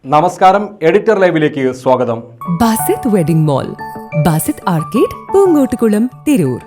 നമസ്കാരം, എഡിറ്റർ ലൈവിലേക്ക് സ്വാഗതം. Basith wedding mall, Basith arcade, Poongottukulam, Tirur.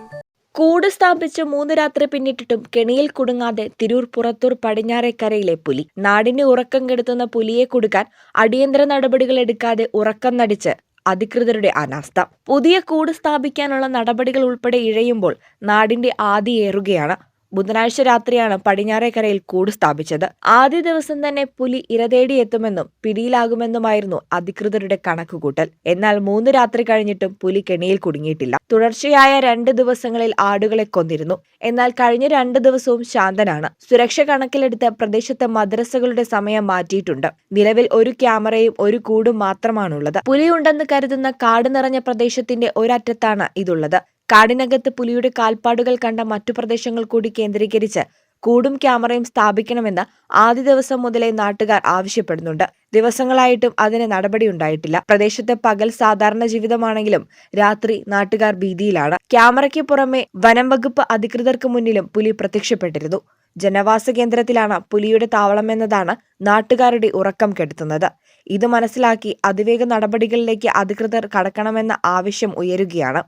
കൂട് സ്ഥാപിച്ച് 3 രാത്രി പിന്നിട്ടിട്ടും കെണിയിൽ കുടുങ്ങാതെ തിരൂർ പുറത്തൂർ പടിഞ്ഞാറേക്കരയിലെ പുലി. നാടിന്റെ ഉറക്കം കെടുത്തുന്ന പുലിയെ കുടുക്കാൻ അടിയന്തര നടപടികൾ എടുക്കാതെ ഉറക്കം നടിച്ച് അധികൃതരുടെ അനാസ്ഥ. പുതിയ കൂട് സ്ഥാപിക്കാനുള്ള നടപടികൾ ഉൾപ്പെടെ ഇഴയുമ്പോൾ നാടിന്റെ ആദിയേറുകയാണ്. ബുധനാഴ്ച രാത്രിയാണ് പടിഞ്ഞാറേക്കരയിൽ കൂട് സ്ഥാപിച്ചത്. ആദ്യ ദിവസം തന്നെ പുലി ഇരതേടിയെത്തുമെന്നും പിടിയിലാകുമെന്നുമായിരുന്നു അധികൃതരുടെ കണക്കുകൂട്ടൽ. എന്നാൽ 3 രാത്രി കഴിഞ്ഞിട്ടും പുലി കെണിയിൽ കുടുങ്ങിയിട്ടില്ല. തുടർച്ചയായ 2 ദിവസങ്ങളിൽ ആടുകളെ കൊന്നിരുന്നു. എന്നാൽ കഴിഞ്ഞ 2 ദിവസവും ശാന്തനാണ്. സുരക്ഷ കണക്കിലെടുത്ത് പ്രദേശത്തെ മദ്രസകളുടെ സമയം മാറ്റിയിട്ടുണ്ട്. നിലവിൽ ഒരു ക്യാമറയും ഒരു കൂടും മാത്രമാണുള്ളത്. പുലിയുണ്ടെന്ന് കരുതുന്ന കാട് നിറഞ്ഞ പ്രദേശത്തിന്റെ ഒരറ്റത്താണ് ഇതുള്ളത്. കാടിനകത്ത് പുലിയുടെ കാൽപ്പാടുകൾ കണ്ട മറ്റു പ്രദേശങ്ങൾ കൂടി കേന്ദ്രീകരിച്ച് കൂടും ക്യാമറയും സ്ഥാപിക്കണമെന്ന് ആദ്യ ദിവസം മുതലേ നാട്ടുകാർ ആവശ്യപ്പെടുന്നുണ്ട്. ദിവസങ്ങളായിട്ടും അതിന് നടപടിയുണ്ടായിട്ടില്ല. പ്രദേശത്തെ പകൽ സാധാരണ ജീവിതമാണെങ്കിലും രാത്രി നാട്ടുകാർ ഭീതിയിലാണ്. ക്യാമറയ്ക്ക് പുറമെ വനം വകുപ്പ് അധികൃതർക്ക് മുന്നിലും പുലി പ്രത്യക്ഷപ്പെട്ടിരുന്നു. ജനവാസ കേന്ദ്രത്തിലാണ് പുലിയുടെ താവളമെന്നതാണ് നാട്ടുകാരുടെ ഉറക്കം കെടുത്തുന്നത്. ഇത് മനസ്സിലാക്കി അതിവേഗ നടപടികളിലേക്ക് അധികൃതർ കടക്കണമെന്ന ആവശ്യം ഉയരുകയാണ്.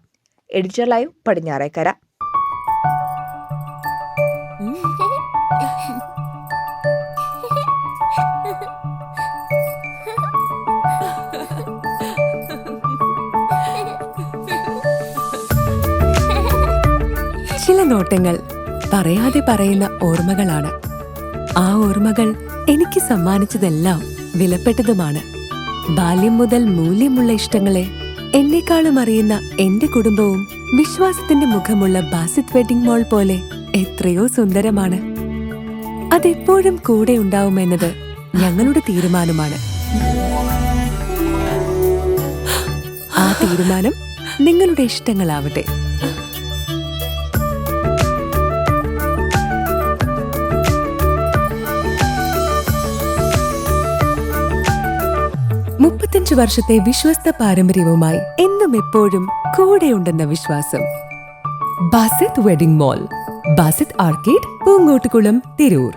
എഡിറ്റർ ലൈവ്, പടിഞ്ഞാറേക്കര. ചില നോട്ടങ്ങൾ പറയാതെ പറയുന്ന ഓർമ്മകളാണ്. ആ ഓർമ്മകൾ എനിക്ക് സമ്മാനിച്ചതെല്ലാം വിലപ്പെട്ടതുമാണ്. ബാല്യം മുതൽ മൂല്യമുള്ള ഇഷ്ടങ്ങളെ എന്നെക്കാളും അറിയുന്ന എന്റെ കുടുംബവും വിശ്വാസത്തിന്റെ മുഖമുള്ള ബാസിത് വെഡിംഗ് മോൾ പോലെ എത്രയോ സുന്ദരമാണ്. അതെപ്പോഴും കൂടെ ഉണ്ടാവുമെന്നത് ഞങ്ങളുടെ തീരുമാനമാണ്. ആ തീരുമാനം നിങ്ങളുടെ ഇഷ്ടങ്ങളാവട്ടെ. വർഷത്തെ വിശ്വസ്ത പാരമ്പര്യവുമായി എന്നും എപ്പോഴും കൂടെയുണ്ടെന്ന വിശ്വാസം. Basith wedding mall, Basith arcade, Poongottukulam, Tirur.